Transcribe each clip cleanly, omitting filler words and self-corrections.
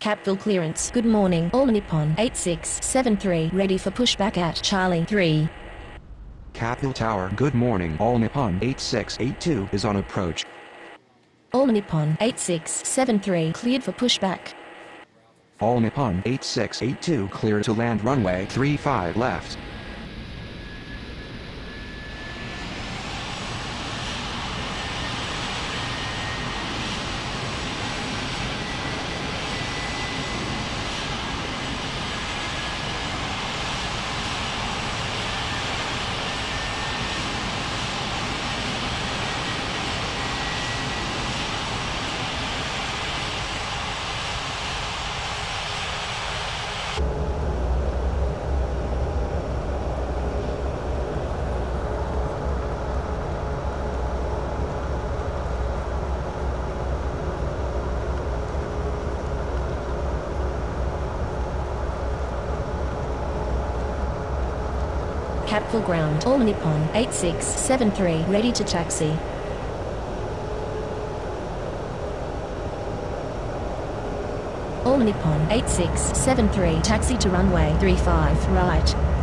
Capville clearance. Good morning. All Nippon 8673 ready for pushback at Charlie 3. Capville Tower. Good morning. All Nippon 8682 is on approach. All Nippon 8673 cleared for pushback. All Nippon 8682 clear to land runway 35 left. Capville ground. All Nippon 8673 ready to taxi. All Nippon 8673 taxi to runway 35 right.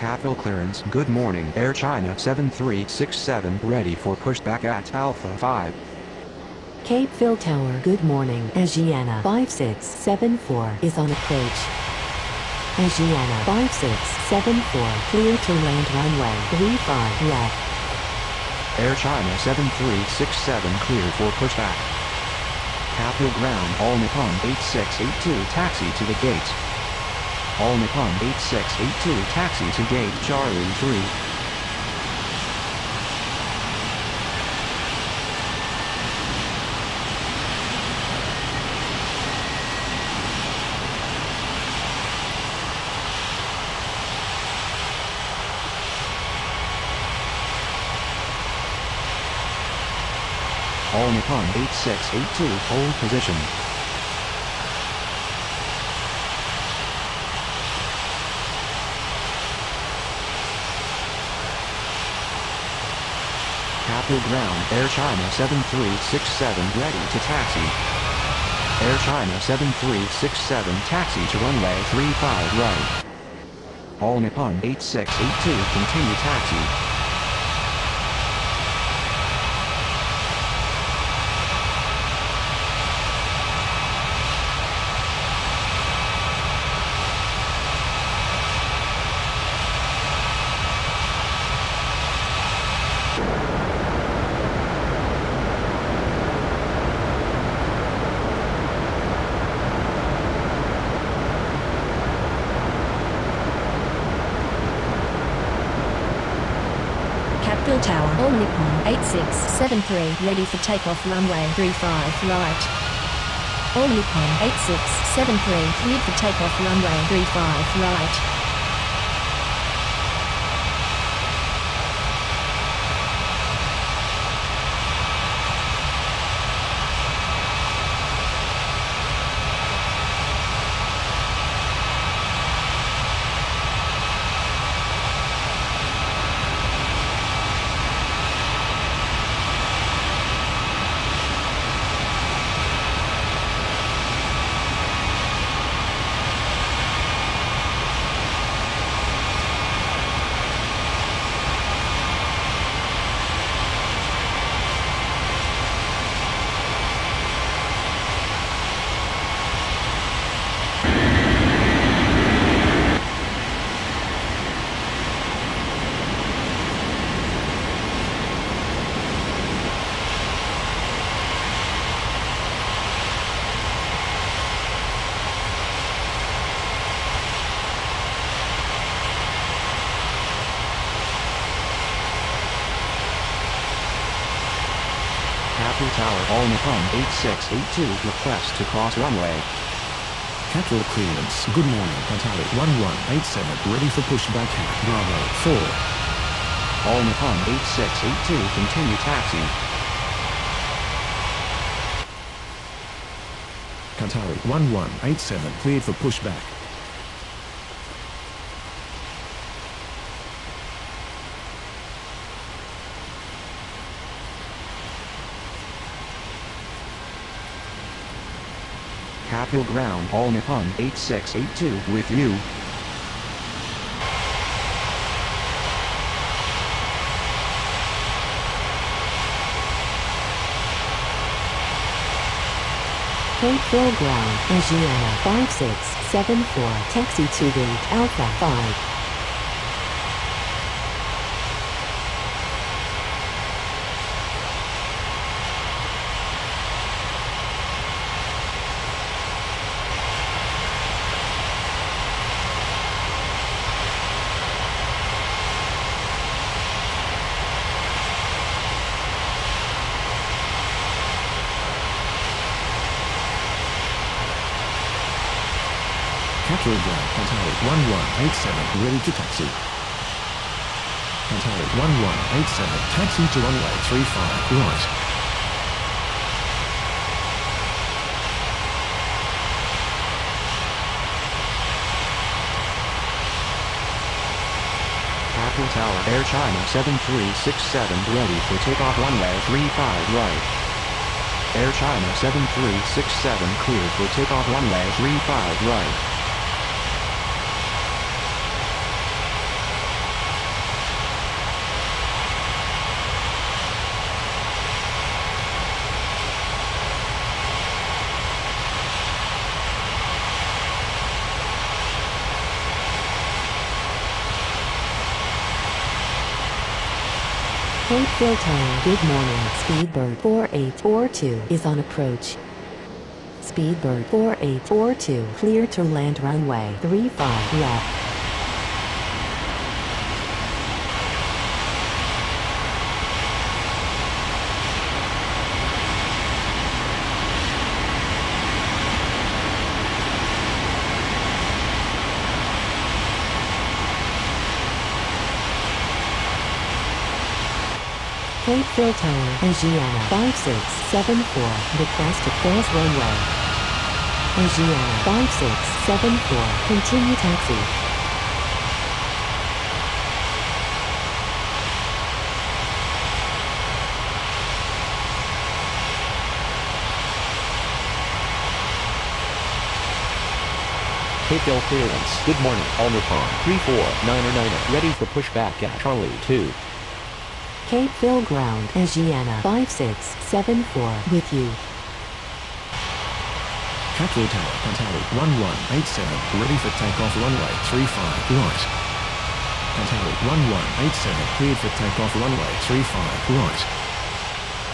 Capville clearance. Good morning. Air China 7367 ready for pushback at Alpha 5. Capeville Tower. Good morning. Asiana 5674 is on approach. Asiana 5674 clear to land runway 35 left. Air China 7367 clear for pushback. Capville ground. All Nippon 8682 taxi to the gate. All Nippon 8682 taxi to gate Charlie 3. All Nippon 8682 hold position. Capville ground. Air China 7367 ready to taxi. Air China 7367 taxi to runway 35 right. All Nippon 8682 continue taxi. Fill Tower, All Nippon 8673, ready for takeoff runway 35 right. All Nippon 8673, cleared for takeoff runway 35 right. Capital Tower, All Nippon 8682, request to cross runway. Capital clearance. Good morning, Katari 1187, ready for pushback at Bravo 4. All Nippon 8682, continue taxi. Katari 1187, cleared for pushback. Capital Ground, All Nippon 8682, with you. Cape Hill Ground, Asiana 5674, taxi to gate Alpha 5. Capital Ground, Katari 1187, ready to taxi. Katari 1187, taxi to runway 35 right. Capital Tower, Air China 7367, ready for takeoff runway 35 right. Air China 7367, cleared for takeoff runway 35 right. Cape Hill Tower, good morning. Speedbird 4842 is on approach. Speedbird 4842, clear to land runway 35 left. Cape Hill Tower, Asiana 5674, request to cross runway. Asiana 5674, continue taxi. Cape Hill clearance. Good morning, All Nippon 3499, ready for pushback at Charlie 2. Cape Hill Ground, Asiana 5674, with you. Capital Tower, Katari 1187, ready for takeoff runway 35 right. Katari 1187, cleared for takeoff runway 35 right.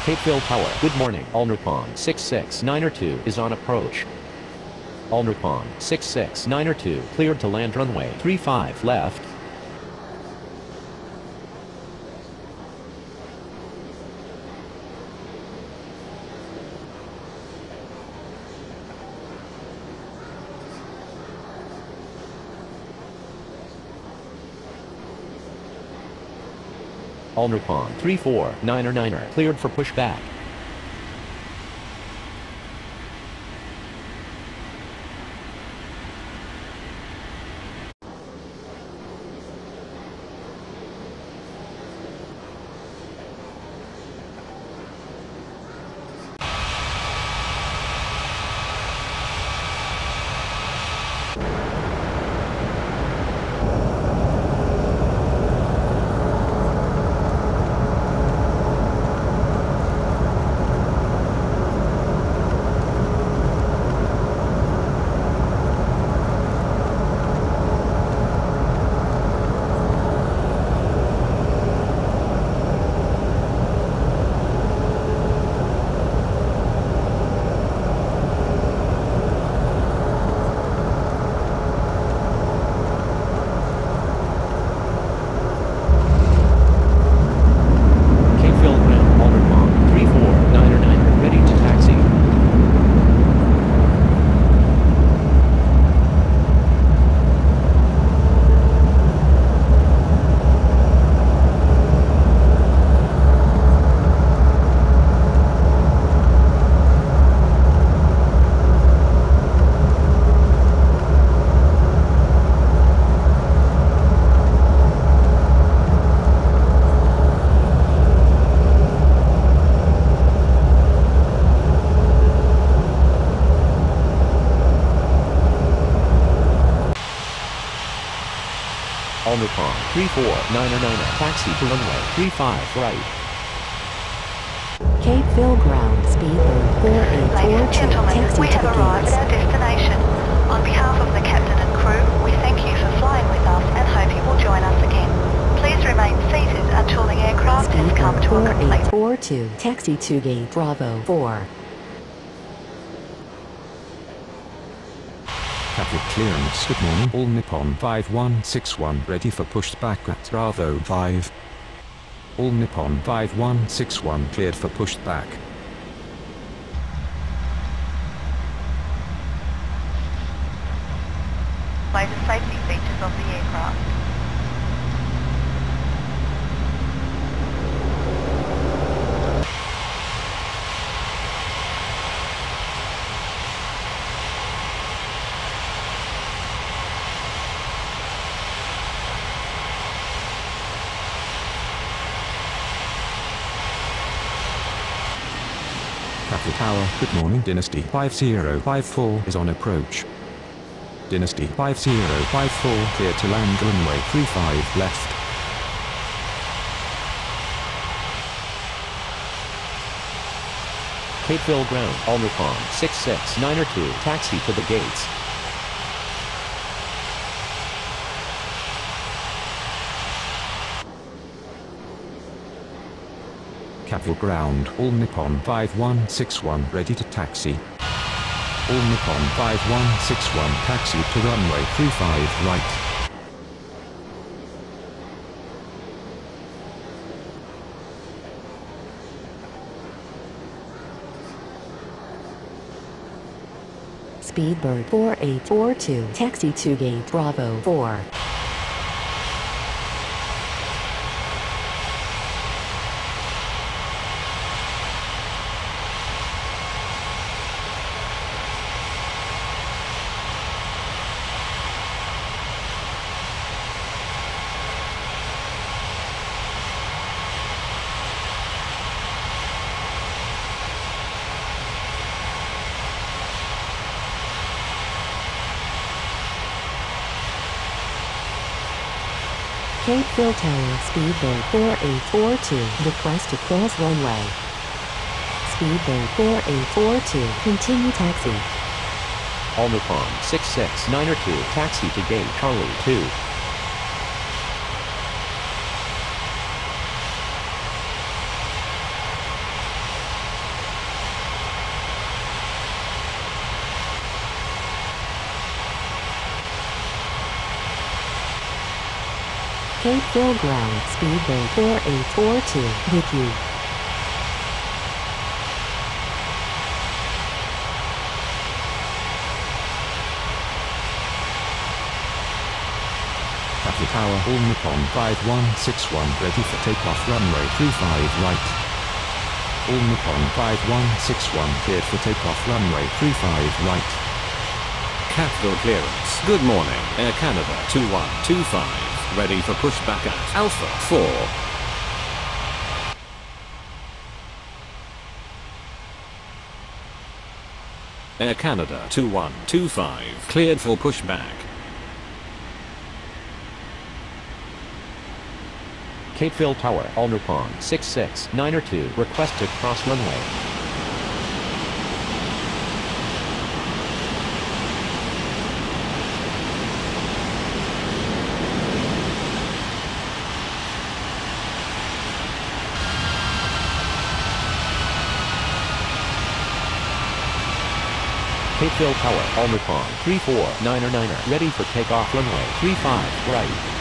Cape Hill Tower, good morning, All Nippon 6692 is on approach. All Nippon 6692, cleared to land runway 35 left. All Nippon 349er cleared for pushback. All Nippon 349er taxi to runway 35 right. Cape Phil ground, speedbird 4842, Ladies and gentlemen, taxi we to have the arrived gates. at our destination. On behalf of the captain and crew, we thank you for flying with us and hope you will join us again. Please remain seated until the aircraft has come Speedbird to a complete... 4842, taxi to gate Bravo 4. Traffic clearance. Good morning. All Nippon 5161 ready for pushback at Bravo 5. All Nippon 5161 cleared for pushback. By the safety features of the aircraft. Traffic Tower. Good morning. Dynasty 5054 is on approach. Dynasty 5054 clear to land runway 35 left. Capeville ground, All Nippon 669er2 taxi to the gates. Capeville ground, All Nippon 5161 ready to taxi. All Nippon 5161 taxi to runway 35 right. Speedbird 4842, taxi to gate Bravo 4. Cape Phil Tower, Speedbird 4842, request to cross runway. Speedbird 4842, continue taxi. All Nippon 669er2 taxi to gate Charlie 2. Cape Phil ground, Speedbird 4842, with you. Capital Tower, All Nippon 5161, ready for takeoff runway 35 right. All Nippon 5161, cleared for takeoff runway 35 right. Capital clearance. Good morning, Air Canada 2125, ready for pushback at Alpha 4. Air Canada 2125, cleared for pushback. Capeville Tower, All Nippon 66902, request to cross runway. Capeville Tower, All Nippon 349er, ready for takeoff runway 35 right.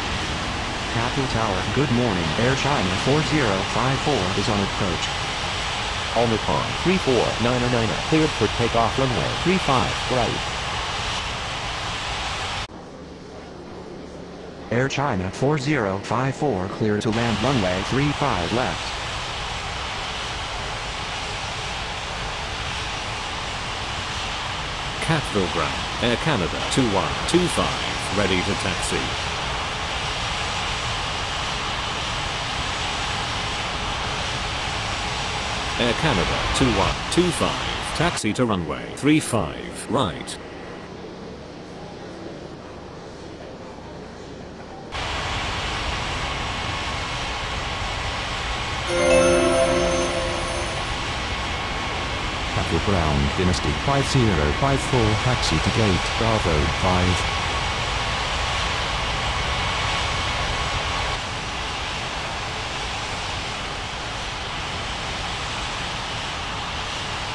Capital Tower, good morning. Air China 4054 is on approach. All Nippon 349er, cleared for takeoff runway 35 right. Air China 4054 clear to land runway 35 left. Capital Ground, Air Canada 2125, ready to taxi. Air Canada 2125, taxi to runway 35 right. Capital Ground, Dynasty 5054, taxi to gate Bravo 5.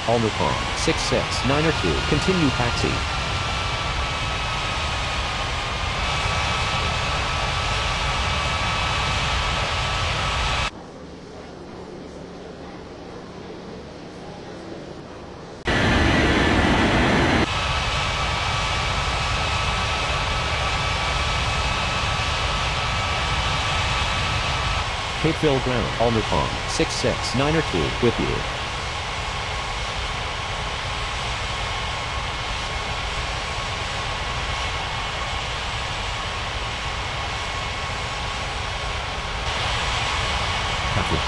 All Nippon 66902, continue taxi. Capeville Ground, All Nippon 66902, with you.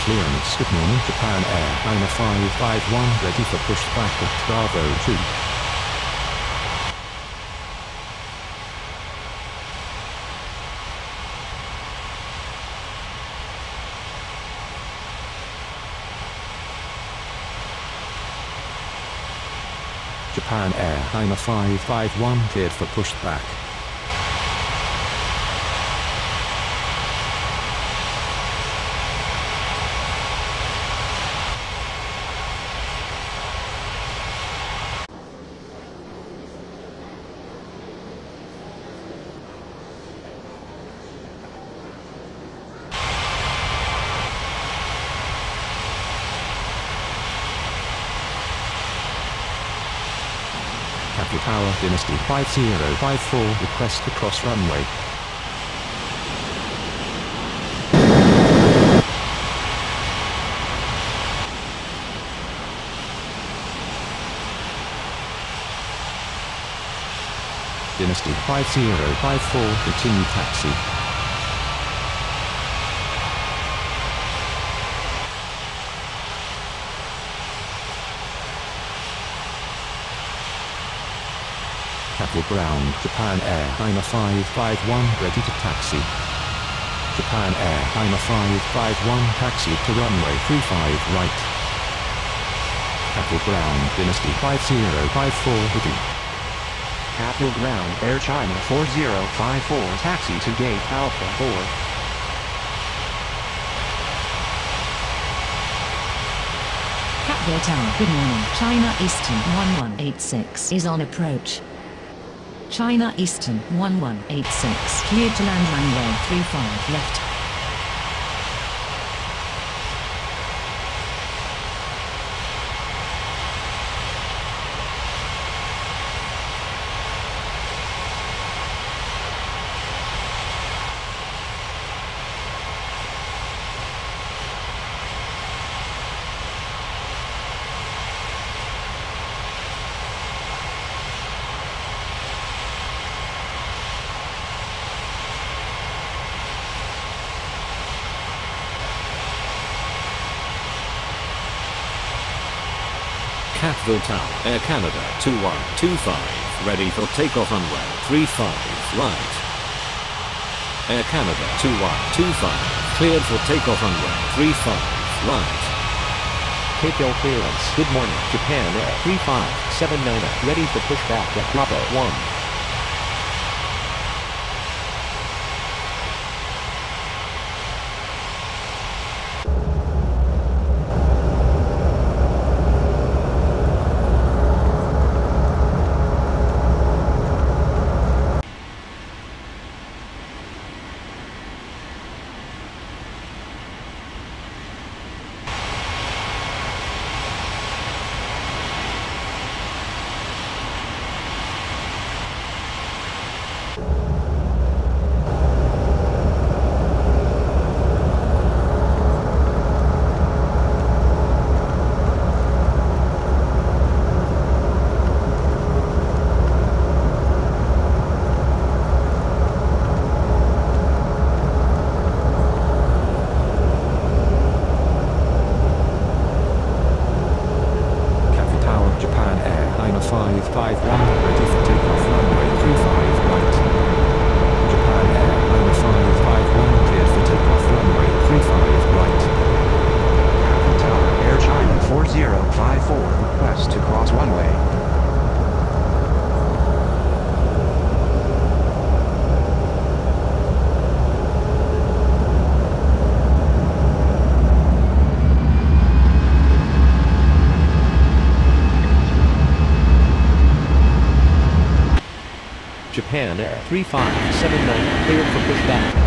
Clearance. Good morning, Japan Air 9551, ready for pushback at Bravo 2. Japan Air 9551, cleared for pushback. Capital Tower, Dynasty 5054, request to cross runway. Dynasty 5054, continue taxi. Capital Ground, Japan Air 9551, ready to taxi. Japan Air 9551, taxi to runway 35 right. Capital Ground, Dynasty 5054, with you. Capital Ground, Air China 4054, taxi to gate Alpha 4. Capeville Tower, good morning. China Eastern 1186 is on approach. China Eastern 1186, cleared to land runway 35 left. Catville Tower, Air Canada 2125, ready for takeoff runway 35 right. Air Canada 2125, cleared for takeoff runway 35 right. Capeville clearance. Good morning. Japan Air 3579, ready for pushback at Bravo 1. Japan Air 3579, cleared for pushback.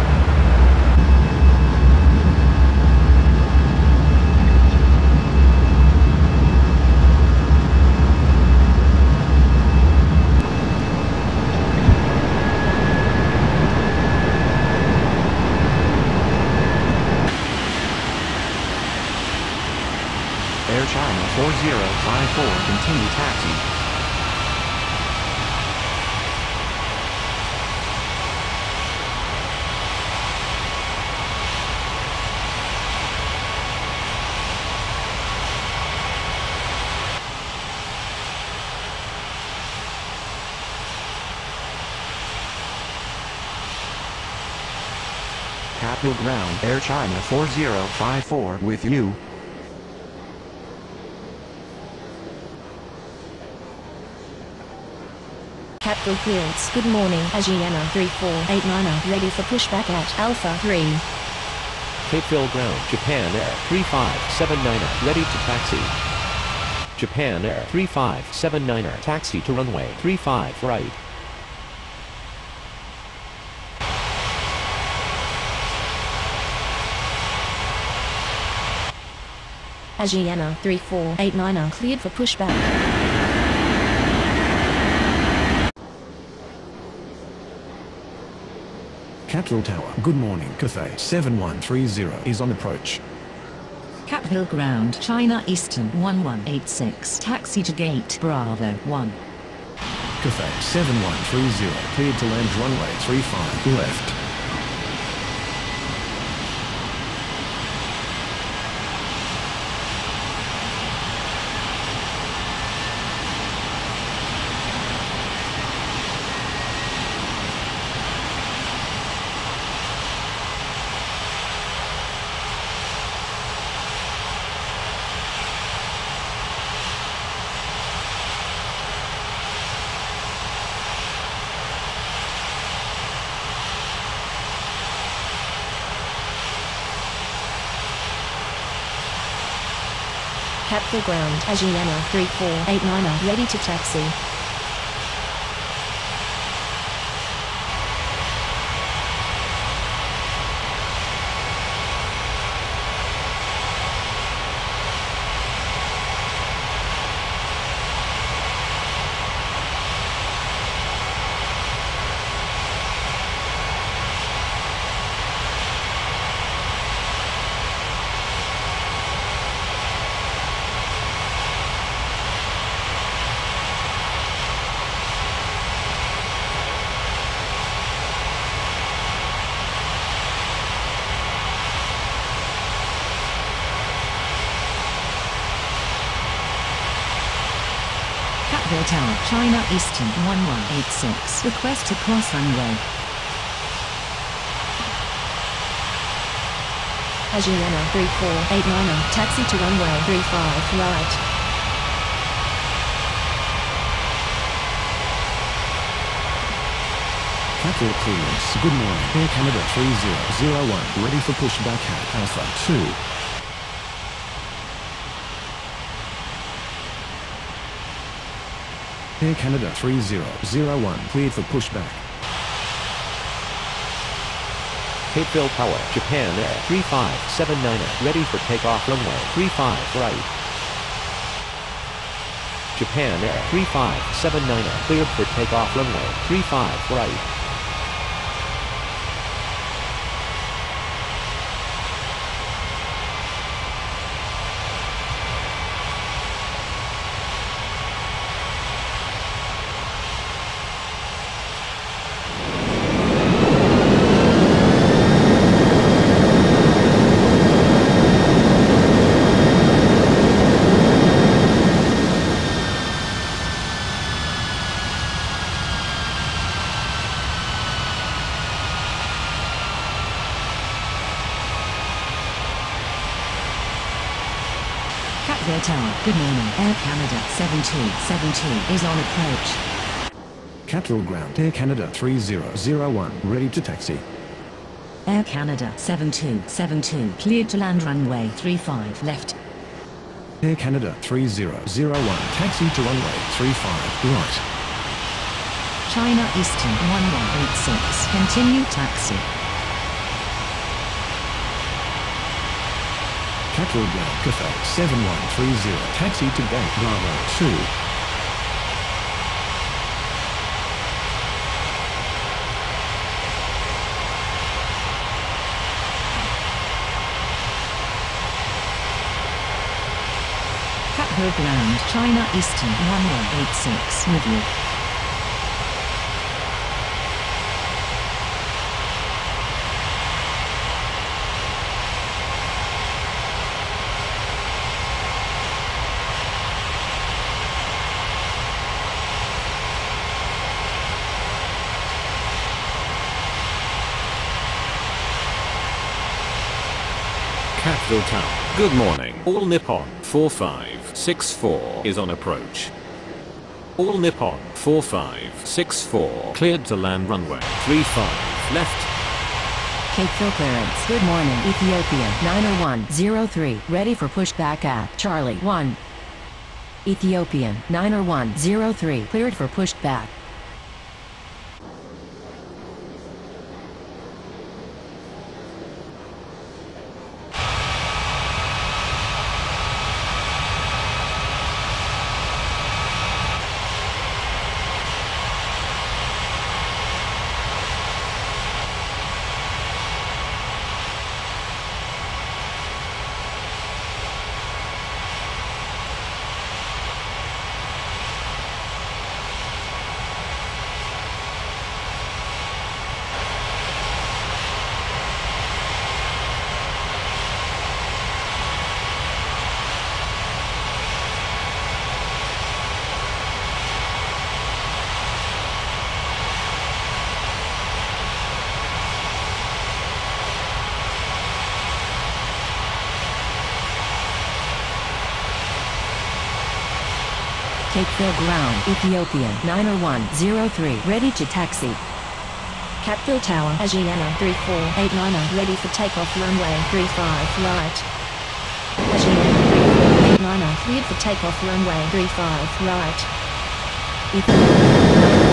Air China 4054, continue taxi. Capital Ground, Air China 4054 with you. Capital clearance. Good morning. Asiana 3489, ready for pushback at Alpha 3. Capeville Ground, Japan Air 3579, ready to taxi. Japan Air 3579, taxi to runway 35 right. Asiana 3489, cleared for pushback. Capital Tower, good morning. Cathay 7130 is on approach. Capital Ground, China Eastern 1186, taxi to gate Bravo 1. Cathay 7130, cleared to land runway 35 left. Capital Ground, Asiana 3489, ready to taxi. Capital Tower, China Eastern 1186. Request to cross runway. Asiana 3489, taxi to runway 35 right. Capital clearance. Good morning. Air Canada 3001, ready for pushback at Alpha 2. Air Canada 3001, cleared for pushback. Capeville Tower, Japan Air 3579, ready for takeoff runway 35 right. Japan Air 3579, cleared for takeoff runway 35 right. Capital Tower, good morning. Air Canada 7272 is on approach. Capital Ground, Air Canada 3001, ready to taxi. Air Canada 7272, cleared to land runway 35 left. Air Canada 3001, taxi to runway 35 right. China Eastern 1186, continue taxi. Capital Ground, Cathay 7130, taxi to gate Bravo 2. Capital Ground, China Eastern 1186, with you. Capital Tower. Good morning. All Nippon 4564 is on approach. All Nippon 4564 cleared to land runway 35 left. Capeville clearance, good morning. Ethiopian 90103, ready for pushback at Charlie 1. Ethiopian 90103, cleared for pushback. Capeville Ground, Ethiopian 90103, ready to taxi. Capital Tower, Asiana 3489, ready for takeoff runway 35 right. Asiana 3489, cleared for takeoff runway 35 right. Ethiopian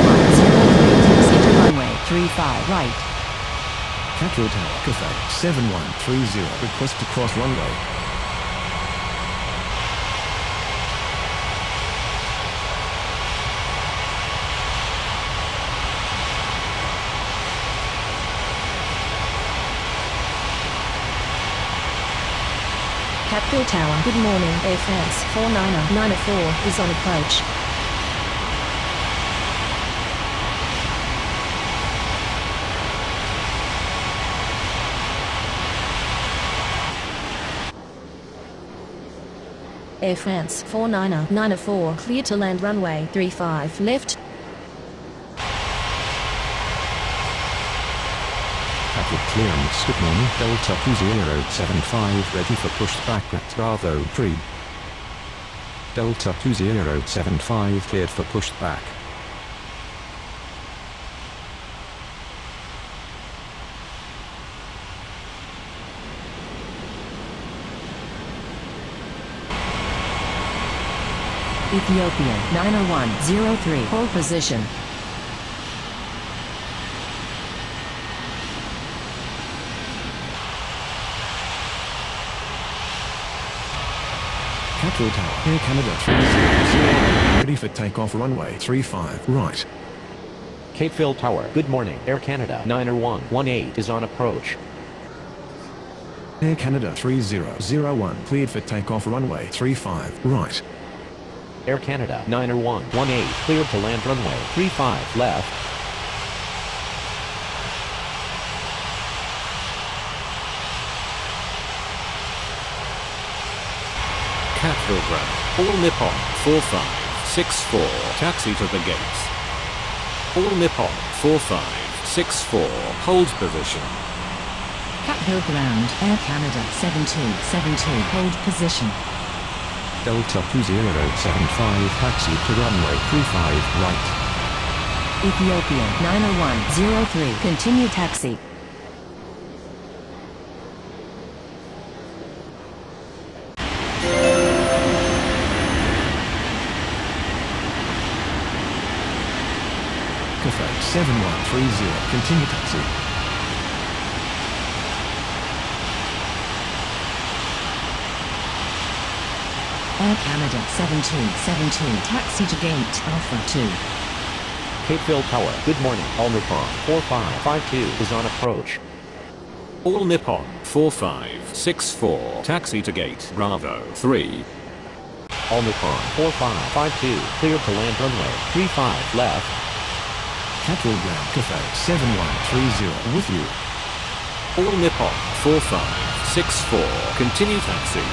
90103, taxi to runway 35 right. Capital Tower, Cathay 7130, request to cross runway. Capital Tower, good morning. Air France 49904 is on approach. Air France 49er clear to land runway 35 left. Traffic clearance, good morning, Delta 2075 ready for pushback at Bravo 3. Delta 2075 cleared for pushback. Ethiopian 90103, hold position. Capital Tower, Air Canada 300, ready for takeoff runway 35 right. Capeville Tower, good morning. Air Canada 90118 is on approach. Air Canada 3001 cleared for takeoff runway 35 right. Air Canada 90118 cleared to land runway 35 left. Capital Ground, All Nippon 4564, taxi to the gates. All Nippon 4564, hold position. Capital Ground, Air Canada 7272, hold position. Delta 2075 taxi to runway 35 right. Ethiopian 90103, continue taxi. Cafe 7130, continue taxi. Air Canada 7272, taxi to gate Alpha 2. Capeville Tower, good morning. All Nippon 4552 is on approach. All Nippon 4564, taxi to gate Bravo 3. All Nippon 4552 cleared to land runway 35 left. Capital Ground Cafe 7130 with you. All Nippon 4564, continue taxi.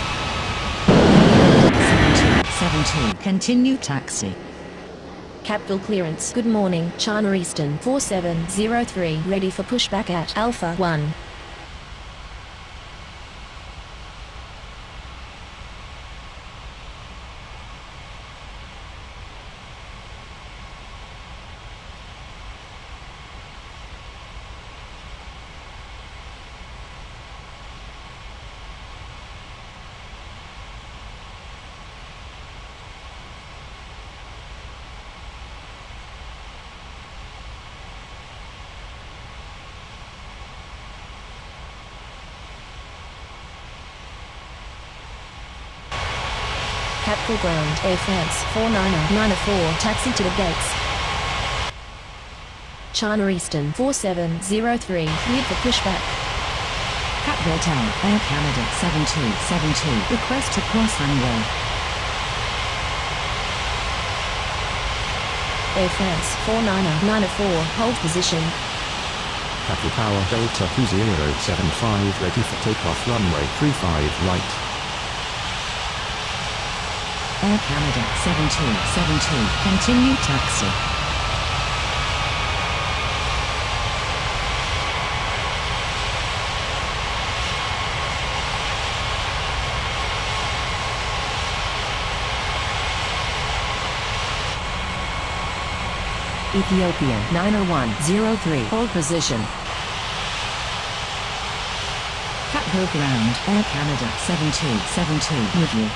7272, continue taxi. Capital clearance, good morning. China Eastern 4703 ready for pushback at Alpha 1. Capital Ground, Air France 49er taxi to the gates. China Eastern 4703 cleared for pushback. Capital Tower, Air Canada 7272, request to cross runway. Air France 49er hold position. Capital Tower Delta 2075 ready for takeoff runway 35 right. Air Canada 7272, continue taxi. Ethiopian 90103, hold position. Capital Ground, Air Canada 7272 with you.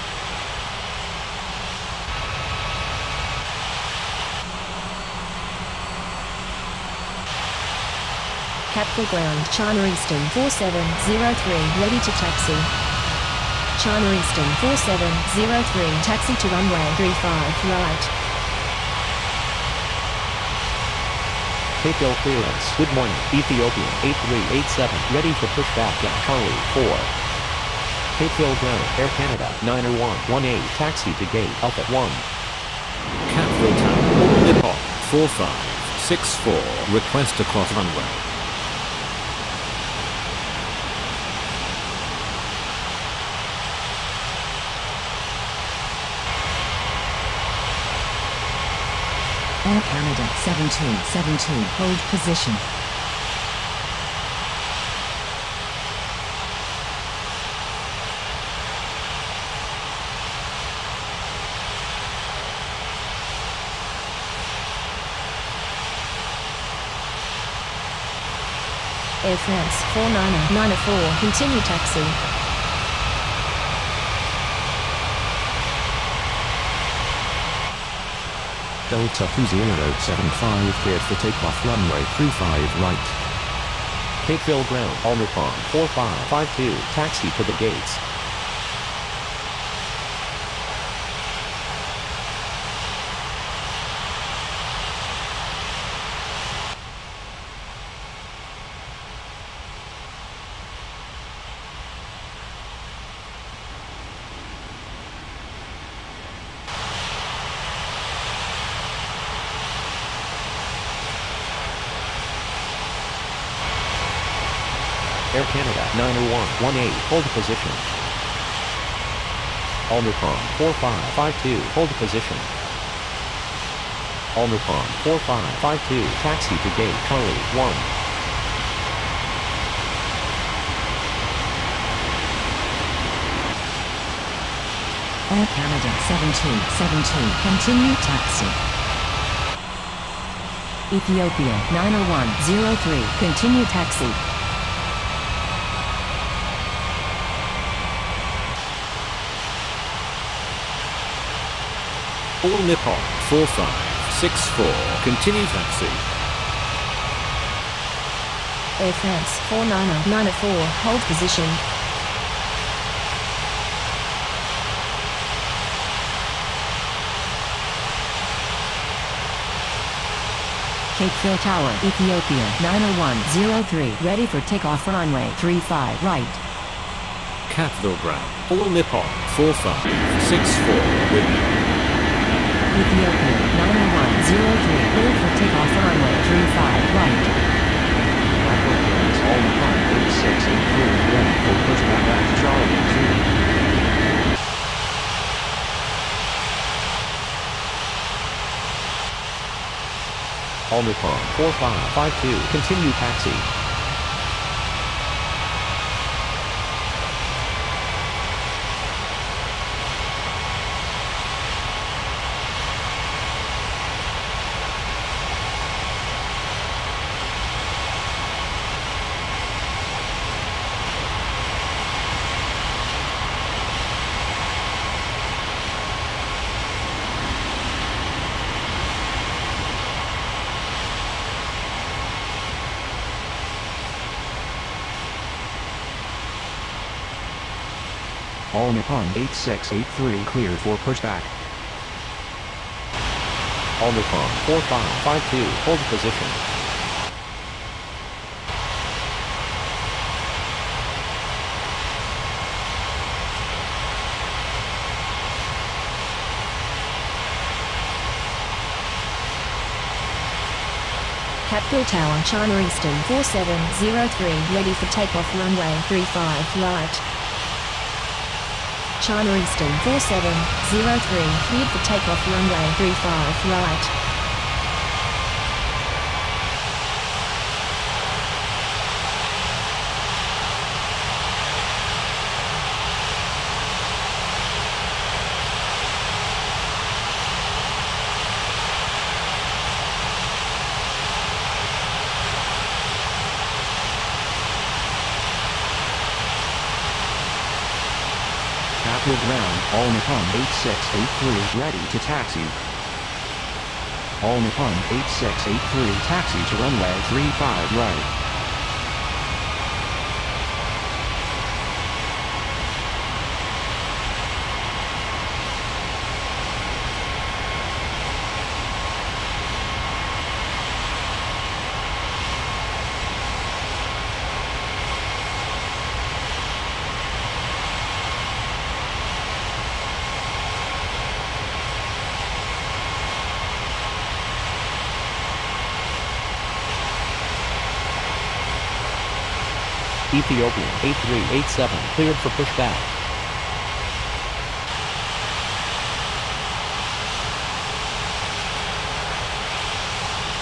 Capital Ground, China Eastern 4703 ready to taxi. China Eastern 4703 taxi to runway 35 right. Capeville clearance, good morning. Ethiopian 8387 ready for pushback at Charlie 4. Capeville Ground, Air Canada 90118 taxi to gate Alpha 1. Capital Tower, All Nippon 4564, request to cross runway. Air Canada 1772, hold position. Air France 4994, continue taxi. Delta 2075 cleared for takeoff runway 35 right. Capeville ground, All Nippon 4552, taxi to the gates. Air Canada 90118, hold position. All Nippon 4552, hold position. All Nippon 4552, taxi to gate Charlie 1. Air Canada 1772, continue taxi. Ethiopia 90103, continue taxi. All Nippon 4564, continue taxi. Air France 4994, hold position. Capeville Tower, Ethiopia 90103, ready for takeoff runway 35 right. Capeville ground, All Nippon 4564, with Ethiopia 90103, cleared for takeoff runway 35 right. Backward clearance, All Nippon 8683, ready for pushback at Charlie 2. All Nippon 4552, continue taxi. All Nippon 8683, cleared for pushback. All Nippon 4552, hold position. Capeville Tower, China Eastern 4703, ready for takeoff runway 35 right. China Eastern 4703, cleared for takeoff runway 35 right. Capeville ground, All Nippon 8683, ready to taxi. All Nippon 8683, taxi to runway 35 right. Ethiopian 8387, cleared for pushback.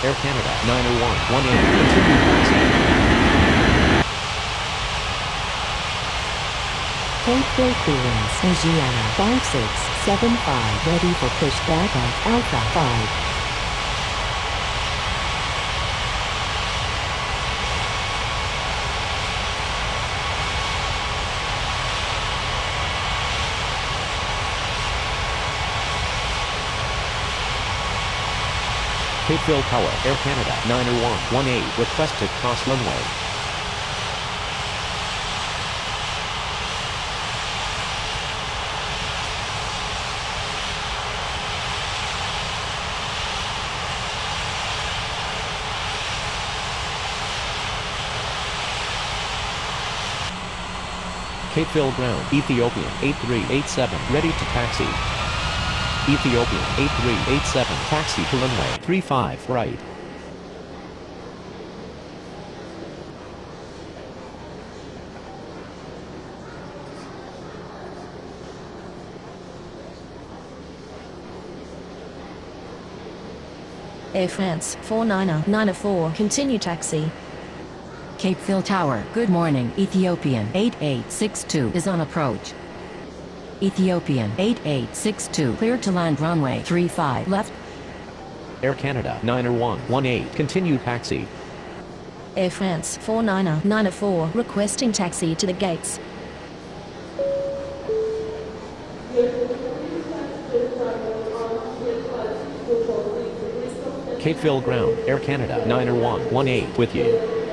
Air Canada 90118, continue taxi. Capeville clearance, Asiana 5675, ready for pushback at Alpha 5. Capeville Tower, Air Canada 90118, request to cross runway. Capeville Ground, Ethiopian 8387, ready to taxi. Ethiopian 8387, taxi to runway 35 right. Air France 4994, continue taxi. Capeville Tower, good morning. Ethiopian 8862 is on approach. Ethiopian 8862, cleared to land runway 35 left. Air Canada 90118, continue taxi. Air France 4994, requesting taxi to the gates. Capeville Ground, Air Canada 90118, with you.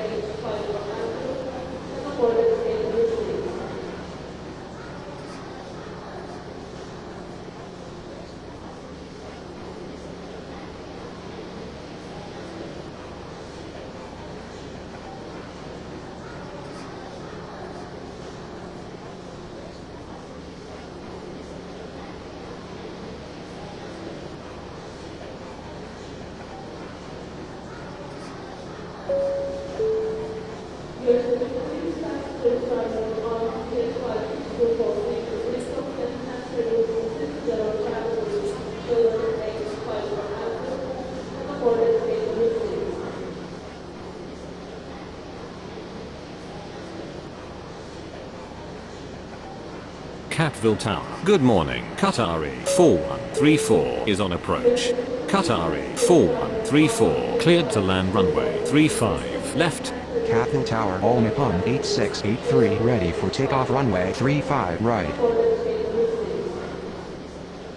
Capeville Tower. Good morning. Qatari 4134 is on approach. Qatari 4134 cleared to land runway 35 left. Capeville Tower, All Nippon 8683, ready for takeoff runway 35 right.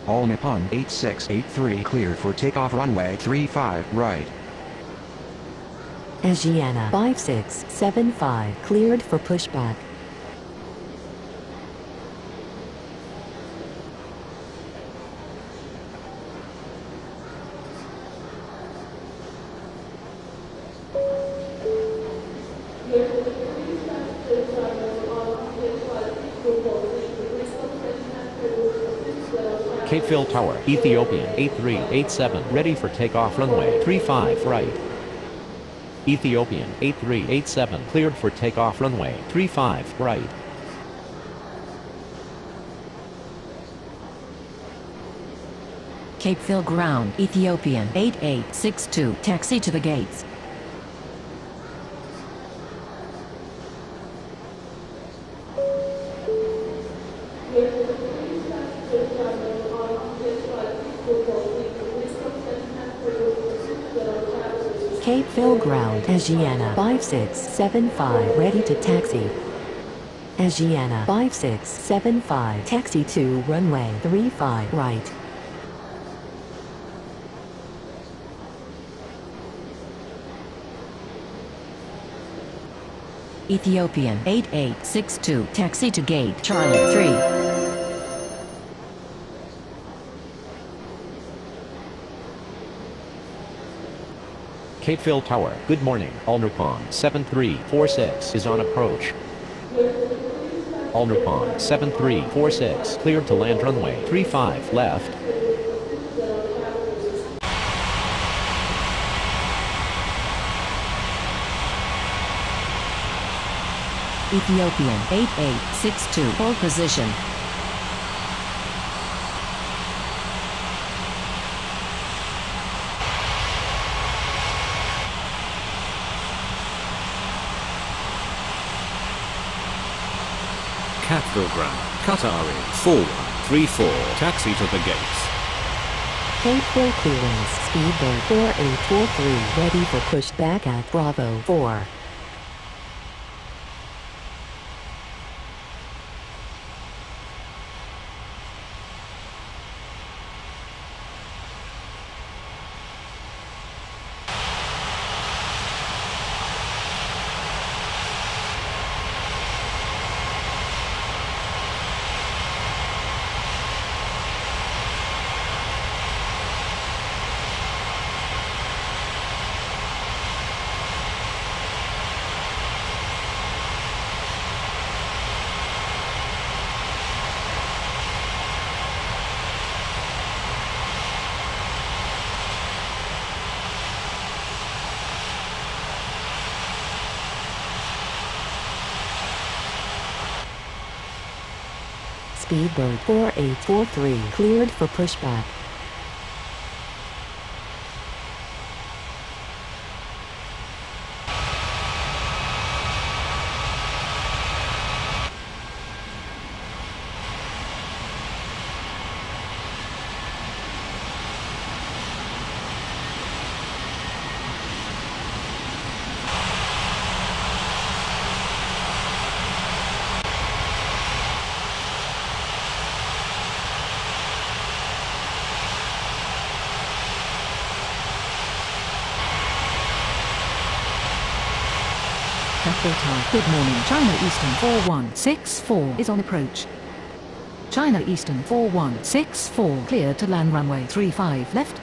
All Nippon 8683, cleared for takeoff runway 35 right. Asiana 5675, cleared for pushback. Capeville Tower, Ethiopian 8387, ready for takeoff runway 35 right. Ethiopian 8387, cleared for takeoff runway 35 right. Capeville Ground, Ethiopian 8862, taxi to the gates. Capeville Ground, Asiana 5675, ready to taxi. Asiana 5675, taxi to runway 35 right. Ethiopian 8862, taxi to gate Charlie 3. Capeville Tower, good morning. All Nippon 7346 is on approach. All Nippon 7346, cleared to land runway 35 left. Ethiopian 8862, hold position. Catville Ground, Qatari 4134, taxi to the gates. Capeville clearance, Speedbird 4843, ready for pushback at Bravo 4. Speedbird 4843, cleared for pushback. Good morning. China Eastern 4164 is on approach. China Eastern 4164 cleared to land runway 35 left.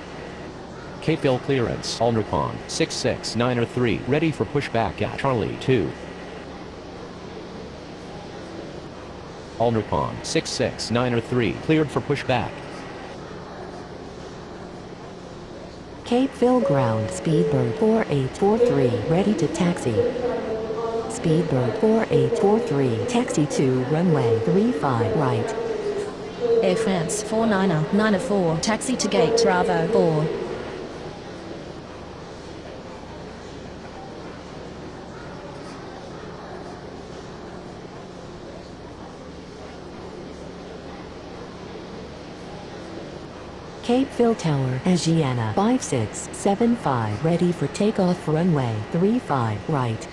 Capeville clearance, Ulnerpond 66903, ready for pushback at Charlie 2. Ulnerpond 66903, cleared for pushback. Capeville ground, Speedbird 4843, ready to taxi. Speedbird 4843, taxi to runway 35 right. Air France 4994, taxi to gate Bravo 4. Capeville Tower, Asiana 5675, ready for takeoff runway 35 right.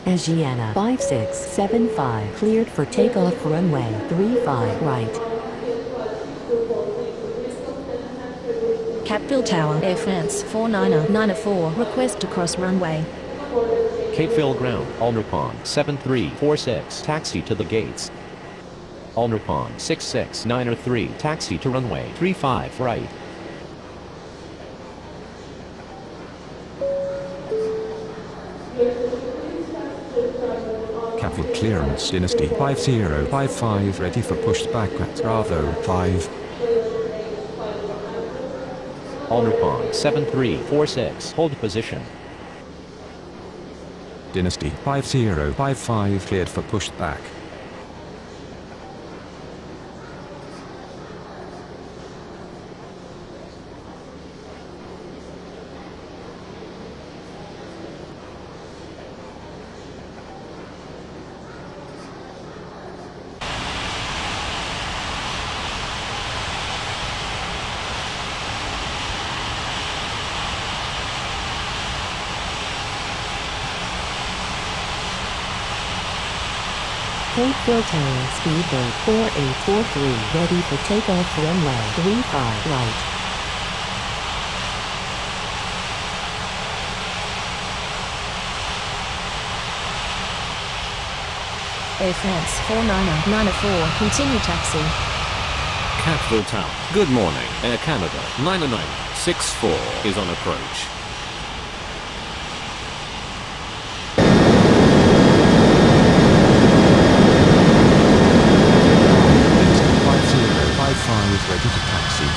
Asiana 5675, cleared for takeoff runway 35 right. Capeville Tower, Air France 4994, request to cross runway. Capeville ground, Ulnerpond 7346, taxi to the gates. Ulnerpond 66903, taxi to runway 35 right. Capeville clearance, Dynasty 5055, ready for pushback at Bravo 5. Ulnerpond 7346, hold position. Dynasty 5055, cleared for pushback. Capeville Tower, Speedbird 4843, ready for takeoff runway 35 right. Air France 4994, continue taxi. Capeville Tower, good morning. Air Canada 9964 is on approach. Is ready to taxi.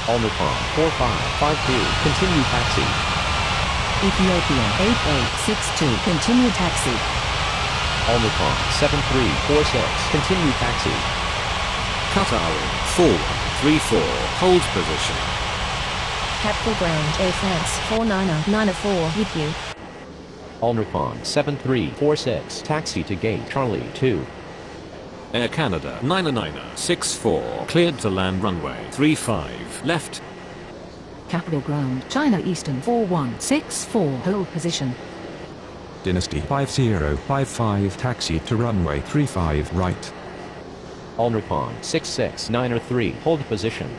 Ulnerpond 4552, continue taxi. Ethiopia 8862, continue taxi. Ulnerpond 7346, continue taxi. Qatari 4134, hold position. Capital Ground, Air France 49er with you. All Nippon 7346, taxi to gate Charlie 2. Air Canada 9964, cleared to land runway 35, left. Capital Ground, China Eastern 4164, hold position. Dynasty 5055, taxi to runway 35 right. All Nippon 66903, hold position.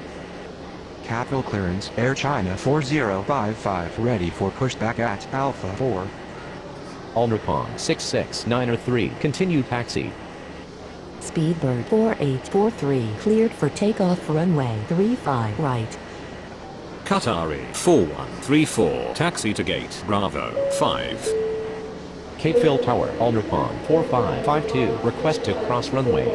Capital clearance, Air China 4055, ready for pushback at Alpha 4. All Nippon 66903, continue taxi. Speedbird 4843, cleared for takeoff runway 35 right. Qatari 4134, taxi to gate Bravo 5. Cape Phil Tower, All Nippon 4552, request to cross runway.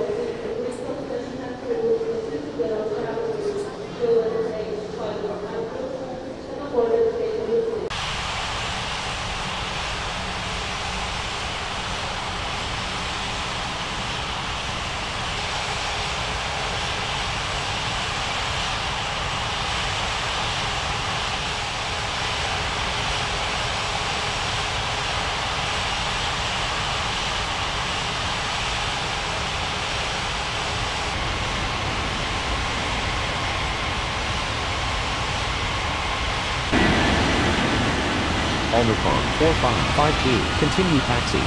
All Nippon 4552, continue taxi.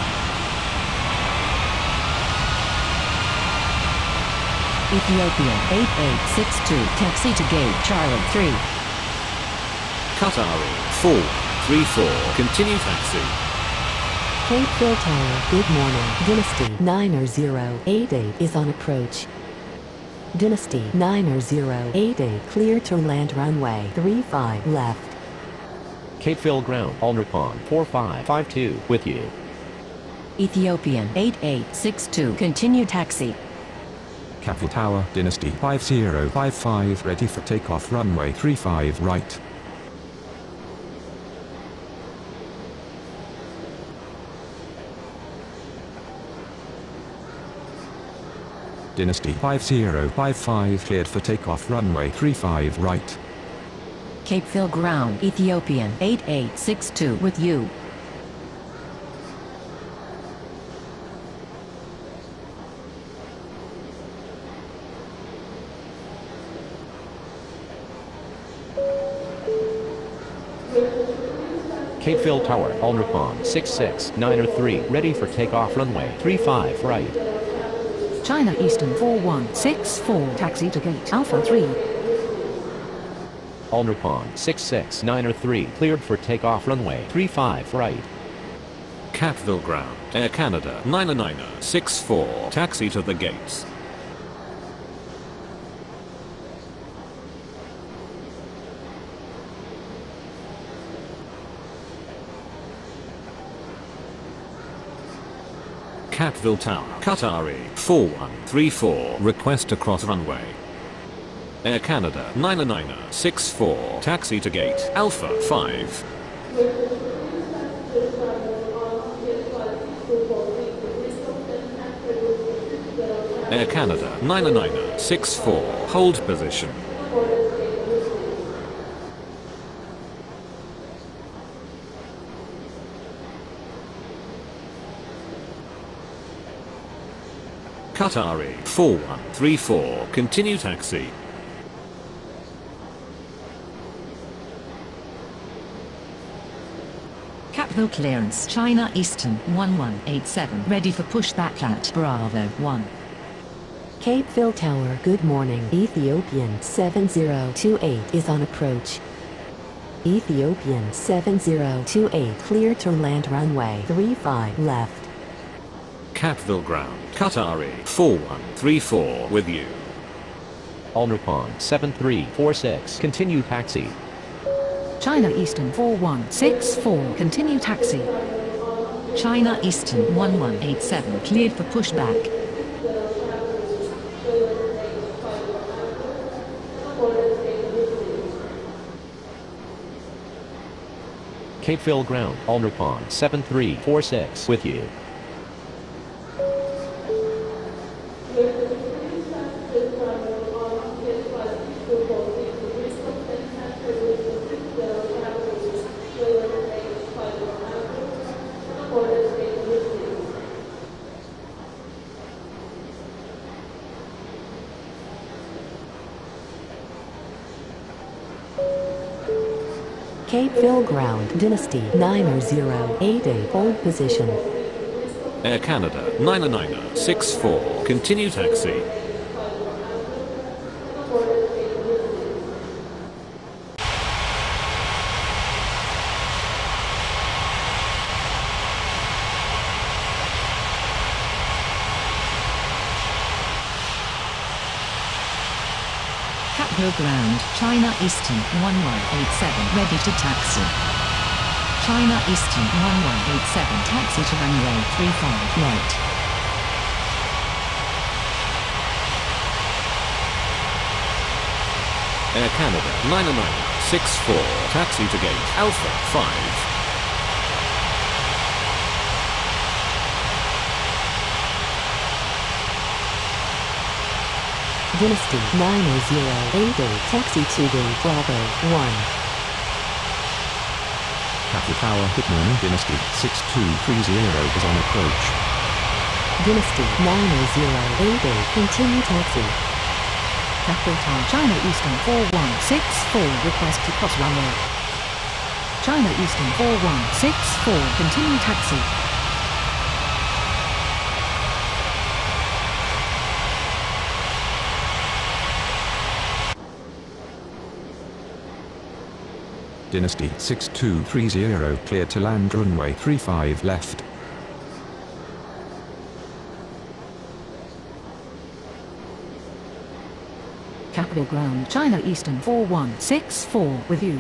Ethiopian 8862, taxi to gate Charlie 3. Qatari 4134, continue taxi. Cape Phil Tower, good morning. Dynasty 90088 is on approach. Dynasty 90088, clear to land runway 35 left. Cape Phil Ground, All Nippon 4552, with you. Ethiopian 8862, continue taxi. Capital Tower, Dynasty 5055, ready for takeoff runway 35 right. Dynasty 5055, cleared for takeoff runway 35 right. Cape Phil Ground, Ethiopian 8862, with you. Cape Phil Tower, All Nippon 66903, ready for takeoff runway 35 right. China Eastern 4164, taxi to gate Alpha 3. All Nippon 66903, cleared for takeoff runway 35 right. Capital Ground, Air Canada 9964, taxi to the gates. Capital Tower, Qatari 4134, request to cross runway. Air Canada 9964, taxi to gate Alpha 5. Air Canada 9964, hold position. Qatari 4134, continue taxi. Capital clearance, China Eastern 1187, ready for pushback at Bravo 1. Cape Phil Tower, good morning. Ethiopian 7028 is on approach. Ethiopian 7028, clear to land runway 35 left. Capital Ground, Qatari 4134, with you. All Nippon 7346, continue taxi. China Eastern 4164, continue taxi. China Eastern 1187, cleared for pushback. Cape Phil Ground, All Nippon 7346, with you. Cape Phil Ground, Dynasty 90088, hold position. Air Canada 99964, continue taxi. Capital Ground, China Eastern 1187, ready to taxi. China Eastern 1187, taxi to runway 35 right. Air Canada 99964, taxi to gate Alpha 5. Dynasty 90088, taxi to gate Bravo 1. Capital Tower, good morning. Dynasty 6230 is on approach. Dynasty 90088, continue taxi. Capital Tower, China Eastern 4164, request to cross runway. China Eastern 4164, continue taxi. Dynasty 6230, cleared to land runway 35 left. Capital Ground, China Eastern 4164, with you.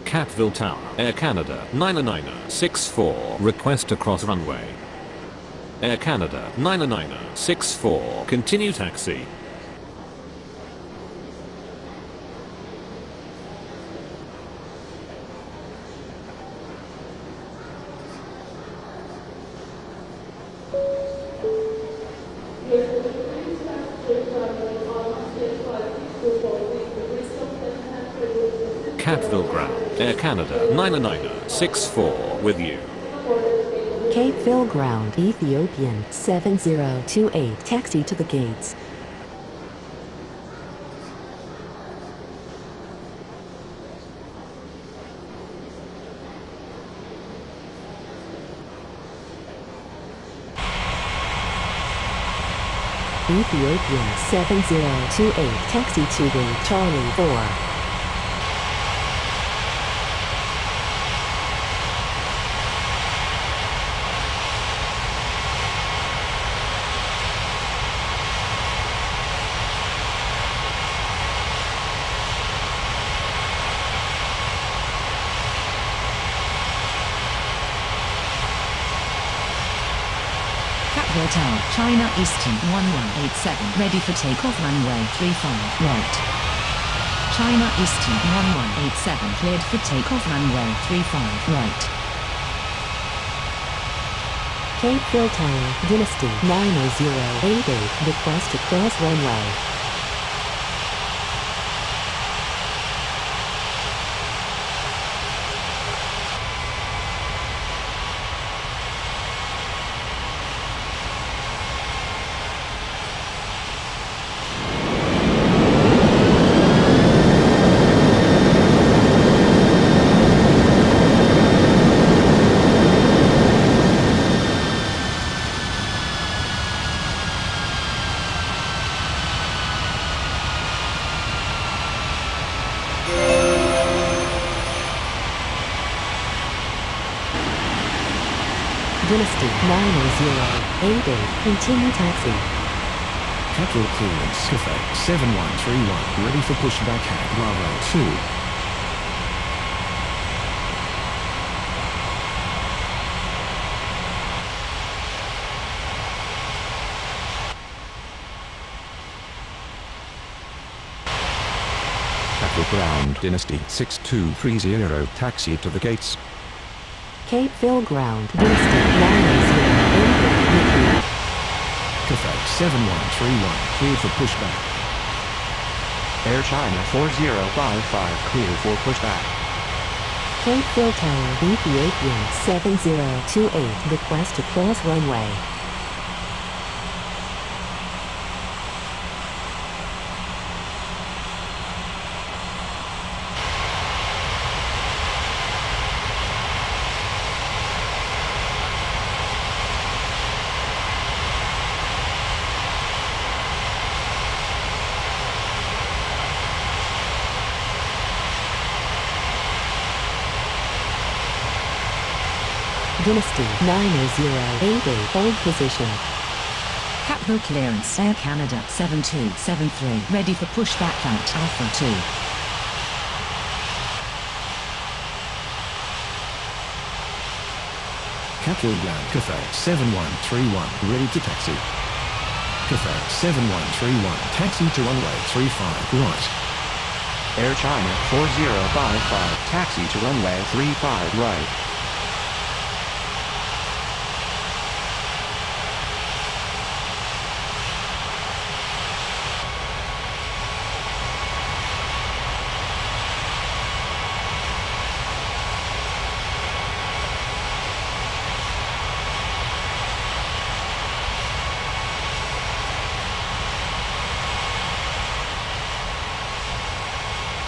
Capville Tower, Air Canada 99964, request to cross runway. Air Canada 99964, continue taxi. Capville Ground, Air Canada 99964, with you. Cape Phil Ground, Ethiopian 7028, taxi to the gates. Ethiopian 7028, taxi to gate Charlie 4. Capital Tower, China Eastern 1187, ready for takeoff runway 35 right. China Eastern 1187, cleared for takeoff runway 35 right. Cape Phil Tower, Dynasty 90088, request to cross runway. Dynasty 90088, continue taxi. Capital clearance, Skifay 7131, ready for pushback at Bravo 2. Capital Ground, Dynasty 6230, taxi to the gates. Cape Phil Ground, Dynasty 90088, Cathay 7131, cleared for pushback. Air China 4055, clear for pushback. Cape Phil Tower, Ethiopian 7028, request to cross runway. Dynasty 908 hold position. Capital clearance. Air Canada 7273. Ready for pushback at Alpha 2. Capital Ground Cathay 7131, ready to taxi. Cathay 7131, taxi to runway 35 right. Air China 4055, taxi to runway 35 right.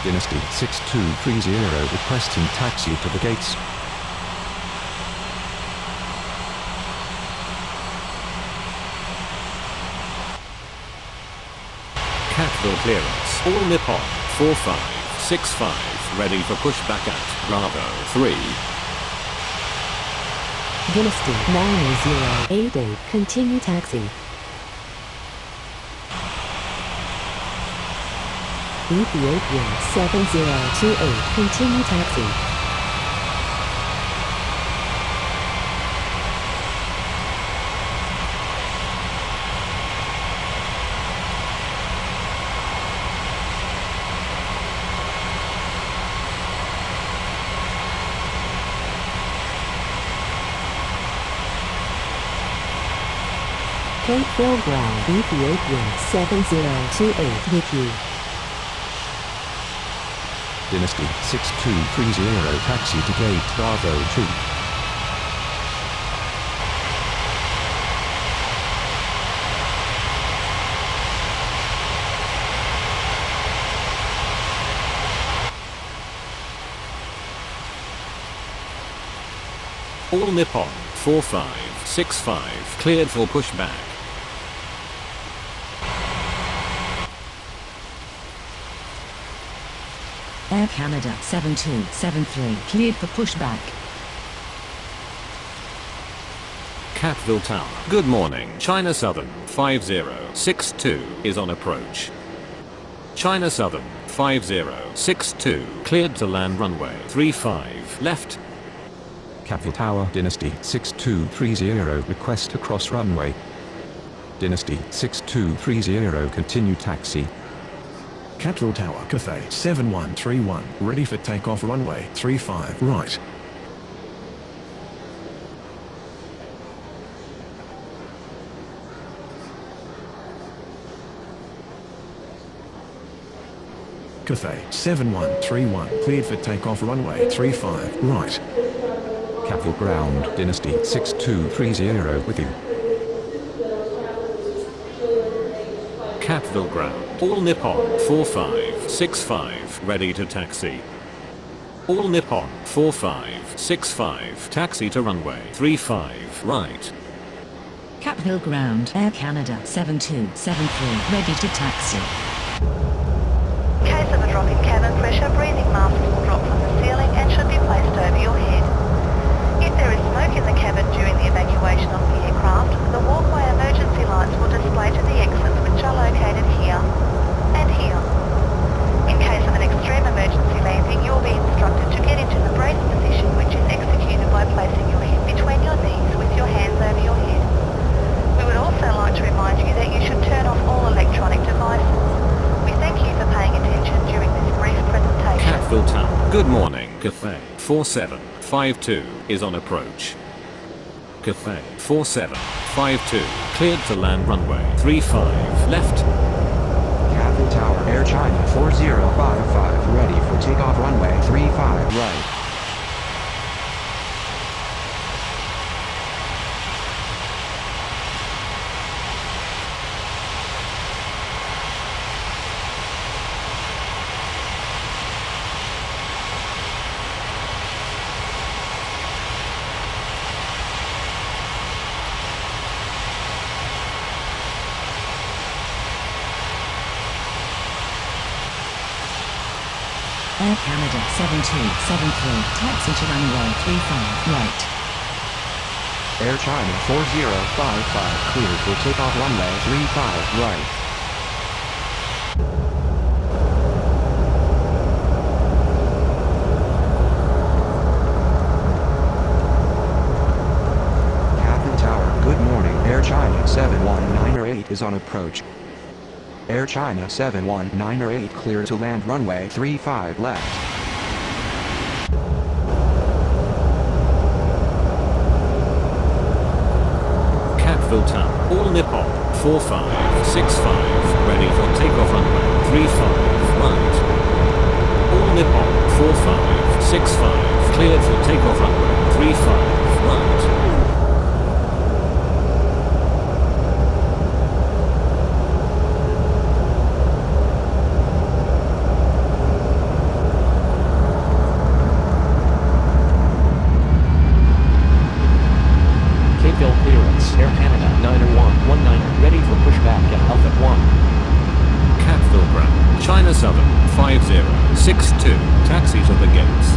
Dynasty 6230 requesting taxi to the gates. Capital clearance. All Nippon 4565, ready for pushback at Bravo 3. Dynasty 9088, continue taxi. Ethiopian 7028, continue taxi. Cape Phil Ground, Ethiopian 7028, with you. Dynasty 6230, taxi to gate Bravo 2. All Nippon 4565, cleared for pushback. Air Canada 7273, cleared for pushback. Capital Tower. Good morning. China Southern 5062 is on approach. China Southern 5062, cleared to land runway 35 left. Capital Tower Dynasty 6230, request to cross runway. Dynasty 6230, continue taxi. Capital Tower Cathay 7131, ready for takeoff runway 35 right. Cathay 7131, cleared for takeoff runway 35 right. Capital Ground Dynasty 6230 with you. Capital Ground. All Nippon 4565, ready to taxi. All Nippon 4565, taxi to runway 35 right. Capital Ground, Air Canada 7273, ready to taxi. In case of a drop in cabin pressure, breathing masks will drop from the ceiling and should be placed over your head. If there is smoke in the cabin during the evacuation of the aircraft, the walkway emergency lights will display to the exits, which are located here and here. In case of an extreme emergency landing, you will be instructed to get into the brace position, which is executed by placing your head between your knees with your hands over your head. We would also like to remind you that you should turn off all electronic devices. We thank you for paying attention during this brief presentation. Capital Tower. Good morning. Cathay 4752 is on approach. Cathay 4752, cleared to land runway 35 left. Capital Tower Air China 4055, ready for takeoff runway 35 right. Air Canada 7273, taxi to runway 35 right. Air China 4055 cleared for takeoff runway 35 right. Good morning, Air China 71908 is on approach. Air China 71908 clear to land runway 35 left. Catville Tower, all Nippon 4565, ready for takeoff runway 35 right. All Nippon 4565, cleared for takeoff runway 35 right. Clearance, Air Canada 90119, ready for pushback at Alpha 1. Catville ground, China Southern 5062, taxi to the gates.